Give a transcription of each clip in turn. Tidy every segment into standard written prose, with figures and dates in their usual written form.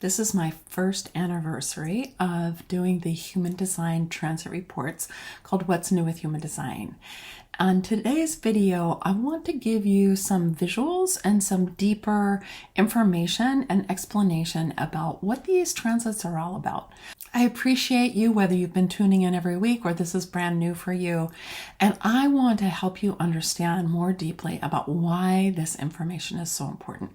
This is my first anniversary of doing the human design transit reports called What's New with Human Design. On today's video, I want to give you some visuals and some deeper information and explanation about what these transits are all about. I appreciate you, whether you've been tuning in every week or this is brand new for you, and I want to help you understand more deeply about why this information is so important.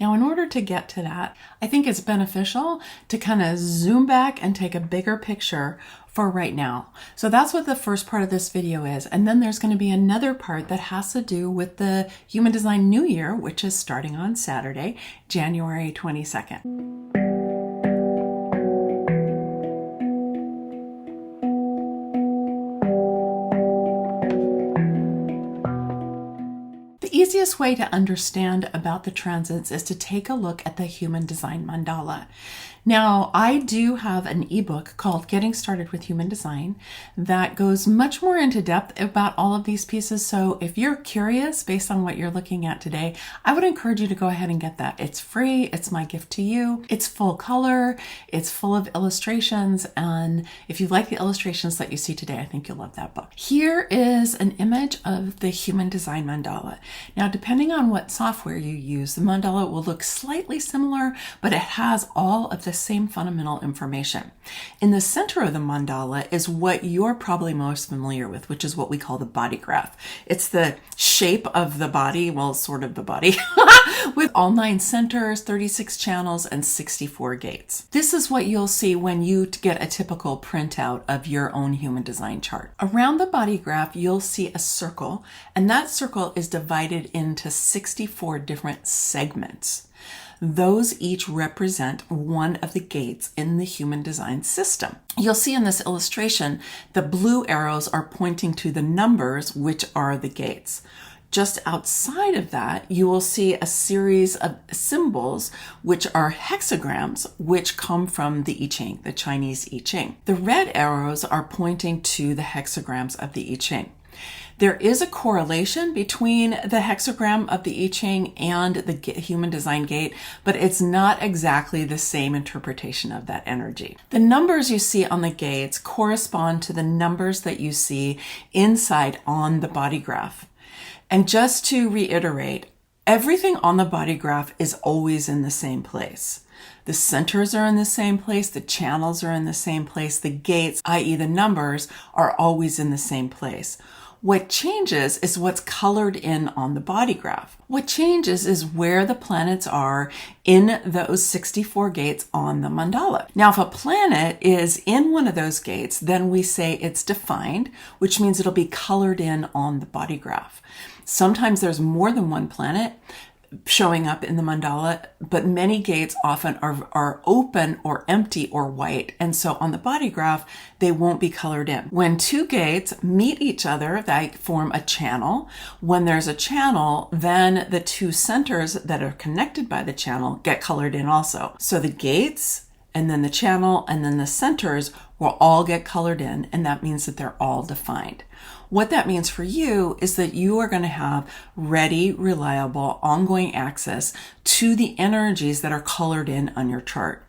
Now, in order to get to that, I think it's beneficial to kind of zoom back and take a bigger picture for right now. So that's what the first part of this video is. And then there's going to be another part that has to do with the Human Design New Year, which is starting on Saturday, January 22nd. The easiest way to understand about the transits is to take a look at the Human Design Mandala. Now, I do have an ebook called Getting Started with Human Design that goes much more into depth about all of these pieces. So if you're curious based on what you're looking at today, I would encourage you to go ahead and get that. It's free. It's my gift to you. It's full color. It's full of illustrations. And if you like the illustrations that you see today, I think you'll love that book. Here is an image of the Human Design Mandala. Now, depending on what software you use, the mandala will look slightly similar, but it has all of the same fundamental information. In the center of the mandala is what you're probably most familiar with, which is what we call the body graph. It's the shape of the body, well, sort of the body, with all 9 centers, 36 channels, and 64 gates. This is what you'll see when you get a typical printout of your own human design chart. Around the body graph, you'll see a circle, and that circle is divided into 64 different segments. Those each represent one of the gates in the human design system. You'll see in this illustration, the blue arrows are pointing to the numbers, which are the gates. Just outside of that, you will see a series of symbols, which are hexagrams, which come from the I Ching, the Chinese I Ching. The red arrows are pointing to the hexagrams of the I Ching. There is a correlation between the hexagram of the I Ching and the human design gate, but it's not exactly the same interpretation of that energy. The numbers you see on the gates correspond to the numbers that you see inside on the body graph. And just to reiterate, everything on the body graph is always in the same place. The centers are in the same place, the channels are in the same place, the gates, i.e. the numbers, are always in the same place. What changes is what's colored in on the body graph. What changes is where the planets are in those 64 gates on the mandala. Now, if a planet is in one of those gates, then we say it's defined, which means it'll be colored in on the body graph. Sometimes there's more than one planet showing up in the mandala, but many gates often are open or empty or white. And so on the body graph, they won't be colored in. When 2 gates meet each other, they form a channel. When there's a channel, then the 2 centers that are connected by the channel get colored in also. So the gates, and then the channel, and then the centers will all get colored in, and that means that they're all defined. What that means for you is that you are going to have ready, reliable, ongoing access to the energies that are colored in on your chart.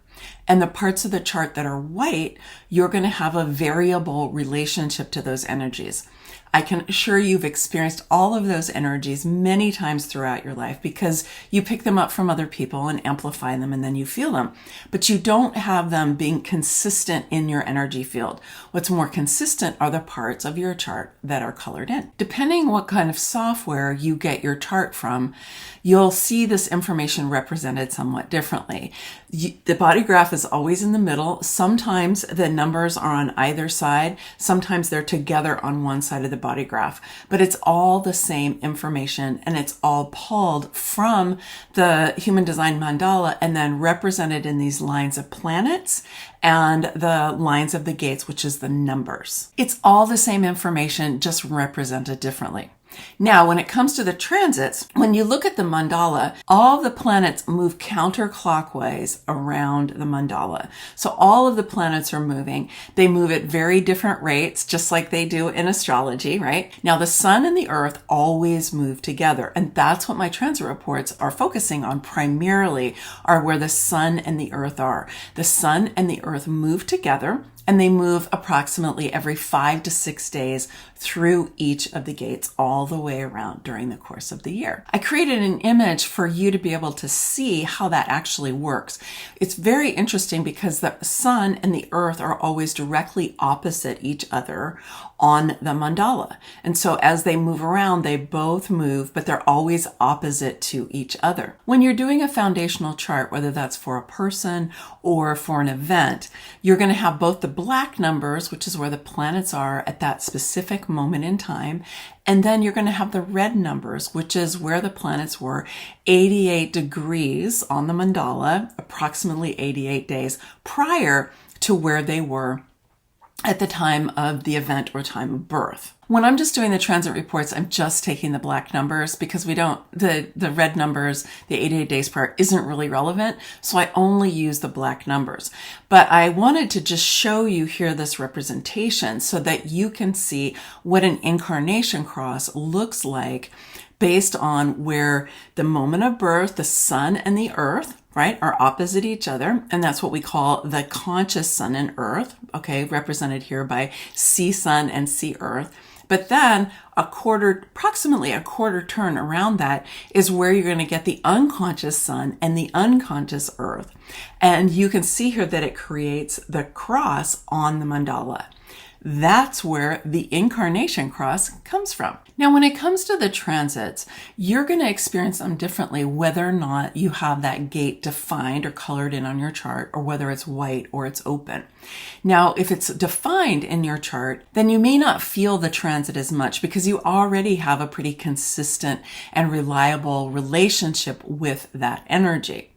And the parts of the chart that are white, you're going to have a variable relationship to those energies. I can assure you've experienced all of those energies many times throughout your life because you pick them up from other people and amplify them and then you feel them. But you don't have them being consistent in your energy field. What's more consistent are the parts of your chart that are colored in. Depending what kind of software you get your chart from, you'll see this information represented somewhat differently. The body graph is always in the middle. Sometimes the numbers are on either side. Sometimes they're together on one side of the body graph, but it's all the same information and it's all pulled from the human design mandala and then represented in these lines of planets and the lines of the gates, which is the numbers. It's all the same information, just represented differently. Now, when it comes to the transits, when you look at the mandala, all the planets move counterclockwise around the mandala. So all of the planets are moving. They move at very different rates, just like they do in astrology, right? Now, the sun and the earth always move together. And that's what my transit reports are focusing on primarily, are where the sun and the earth are. The sun and the earth move together, and they move approximately every 5 to 6 days through each of the gates all the way around during the course of the year. I created an image for you to be able to see how that actually works. It's very interesting because the sun and the earth are always directly opposite each other on the mandala. And so as they move around, they both move, but they're always opposite to each other. When you're doing a foundational chart, whether that's for a person or for an event, you're going to have both the black numbers, which is where the planets are at that specific moment in time, and then you're going to have the red numbers, which is where the planets were 88 degrees on the mandala, approximately 88 days prior to where they were at the time of the event or time of birth. When I'm just doing the transit reports, I'm just taking the black numbers because the red numbers, the 88 days prior, isn't really relevant. So I only use the black numbers. But I wanted to just show you here this representation so that you can see what an incarnation cross looks like based on where the moment of birth, the sun and the earth, right, are opposite each other. And that's what we call the conscious sun and earth, okay, represented here by C sun and C earth. But then approximately a quarter turn around that is where you're going to get the unconscious sun and the unconscious earth. And you can see here that it creates the cross on the mandala. That's where the incarnation cross comes from. Now, when it comes to the transits, you're going to experience them differently whether or not you have that gate defined or colored in on your chart, or whether it's white or it's open. Now, if it's defined in your chart, then you may not feel the transit as much because you already have a pretty consistent and reliable relationship with that energy.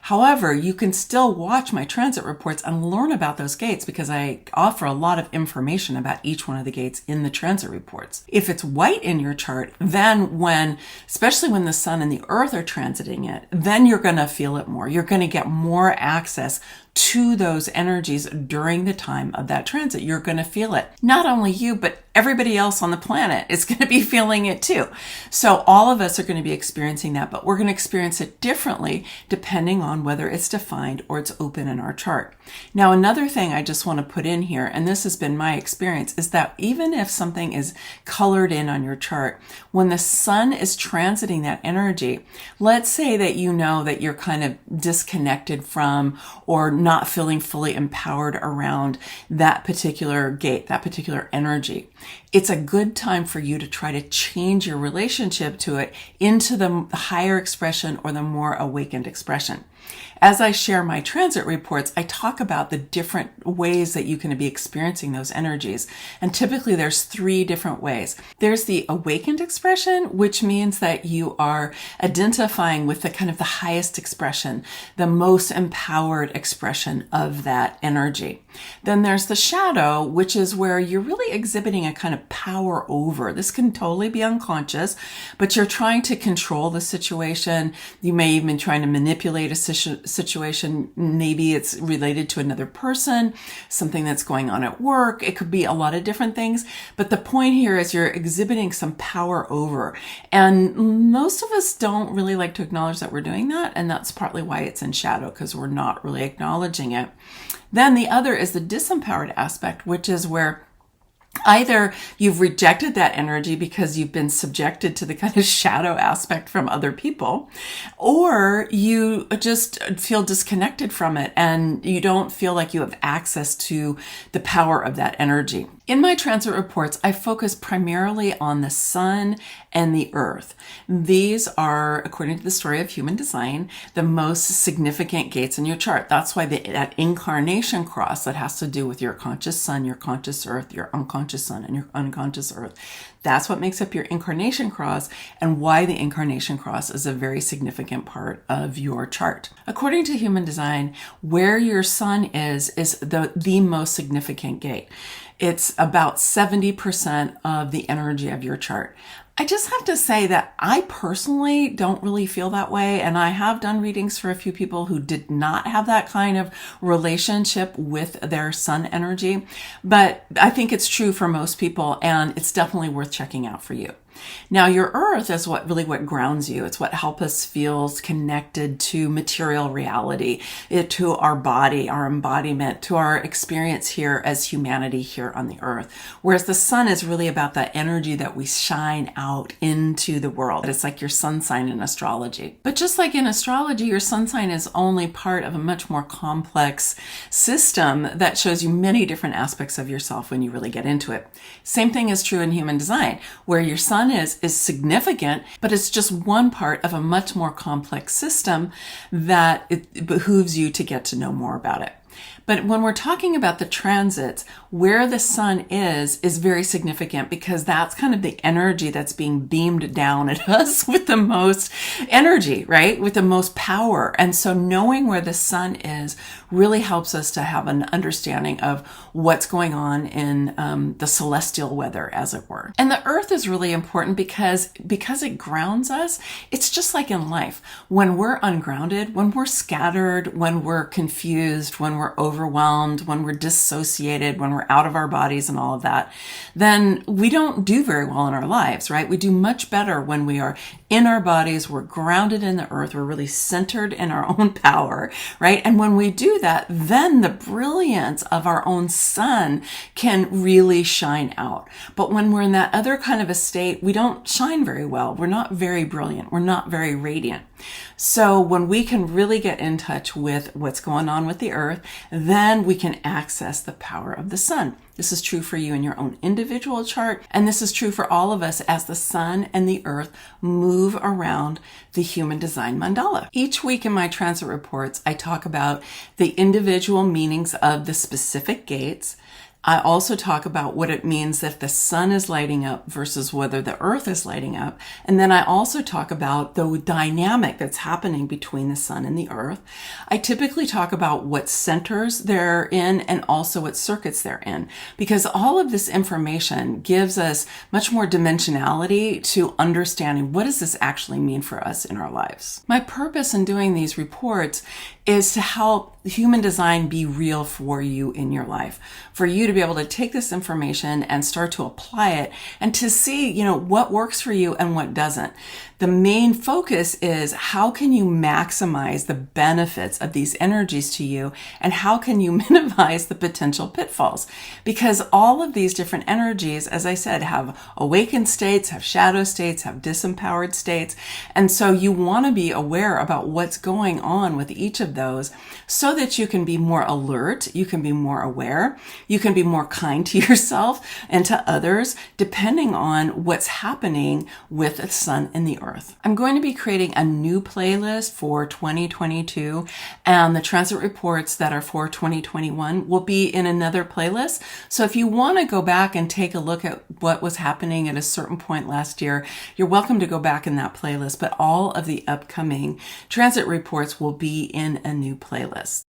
However, you can still watch my transit reports and learn about those gates because I offer a lot of information about each one of the gates in the transit reports. If it's white in your chart, then especially when the sun and the earth are transiting it, then you're going to feel it more. You're going to get more access to those energies during the time of that transit. You're going to feel it. Not only you, but everybody else on the planet is going to be feeling it too. So all of us are going to be experiencing that, but we're going to experience it differently depending on whether it's defined or it's open in our chart. Now, another thing I just want to put in here, and this has been my experience, is that even if something is colored in on your chart, when the sun is transiting that energy, let's say that you know that you're kind of disconnected from or not feeling fully empowered around that particular gate, that particular energy. It's a good time for you to try to change your relationship to it into the higher expression or the more awakened expression. As I share my transit reports, I talk about the different ways that you can be experiencing those energies. And typically there's 3 different ways. There's the awakened expression, which means that you are identifying with the kind of the highest expression, the most empowered expression of that energy. Then there's the shadow, which is where you're really exhibiting a kind of power over. This can totally be unconscious, but you're trying to control the situation. You may even be trying to manipulate a situation. Maybe it's related to another person, something that's going on at work. It could be a lot of different things. But the point here is you're exhibiting some power over. And most of us don't really like to acknowledge that we're doing that. And that's partly why it's in shadow, because we're not really acknowledging it. Then the other is the disempowered aspect, which is where either you've rejected that energy because you've been subjected to the kind of shadow aspect from other people, or you just feel disconnected from it and you don't feel like you have access to the power of that energy. In my transit reports, I focus primarily on the sun and the earth. These are, according to the story of human design, the most significant gates in your chart. That's why that incarnation cross that has to do with your conscious sun, your conscious earth, your unconscious sun, and your unconscious earth. That's what makes up your incarnation cross and why the incarnation cross is a very significant part of your chart. According to human design, where your sun is the most significant gate. It's about 70% of the energy of your chart. I just have to say that I personally don't really feel that way. And I have done readings for a few people who did not have that kind of relationship with their sun energy. But I think it's true for most people, and it's definitely worth checking out for you. Now, your earth is what grounds you. It's what helps us feel connected to material reality, to our body, our embodiment, to our experience here as humanity here on the earth. Whereas the sun is really about that energy that we shine out into the world. It's like your sun sign in astrology. But just like in astrology, your sun sign is only part of a much more complex system that shows you many different aspects of yourself when you really get into it. Same thing is true in human design, where your sun is significant, but it's just one part of a much more complex system that it behooves you to get to know more about it. But when we're talking about the transits, where the sun is very significant, because that's kind of the energy that's being beamed down at us with the most energy, right? With the most power. And so knowing where the sun is really helps us to have an understanding of what's going on in the celestial weather, as it were. And the earth is really important because it grounds us. It's just like in life. When we're ungrounded, when we're scattered, when we're confused, when we're overwhelmed, when we're dissociated, when we're out of our bodies and all of that, then we don't do very well in our lives, right? We do much better when we are in our bodies, we're grounded in the earth, we're really centered in our own power, right? And when we do that, then the brilliance of our own sun can really shine out. But when we're in that other kind of a state, we don't shine very well. We're not very brilliant. We're not very radiant. So when we can really get in touch with what's going on with the earth, then we can access the power of the sun. This is true for you in your own individual chart, and this is true for all of us as the sun and the earth move around the human design mandala. Each week in my transit reports, I talk about the individual meanings of the specific gates. I also talk about what it means if the sun is lighting up versus whether the earth is lighting up. And then I also talk about the dynamic that's happening between the sun and the earth. I typically talk about what centers they're in and also what circuits they're in, because all of this information gives us much more dimensionality to understanding what does this actually mean for us in our lives. My purpose in doing these reports is to help human design be real for you in your life, for you to be able to take this information and start to apply it and to see, what works for you and what doesn't. The main focus is how can you maximize the benefits of these energies to you, and how can you minimize the potential pitfalls? Because all of these different energies, as I said, have awakened states, have shadow states, have disempowered states. And so you want to be aware about what's going on with each of those so that you can be more alert, you can be more aware, you can be more kind to yourself and to others, depending on what's happening with the sun and the earth. I'm going to be creating a new playlist for 2022, and the transit reports that are for 2021 will be in another playlist. So if you want to go back and take a look at what was happening at a certain point last year, you're welcome to go back in that playlist, but all of the upcoming transit reports will be in a new playlist.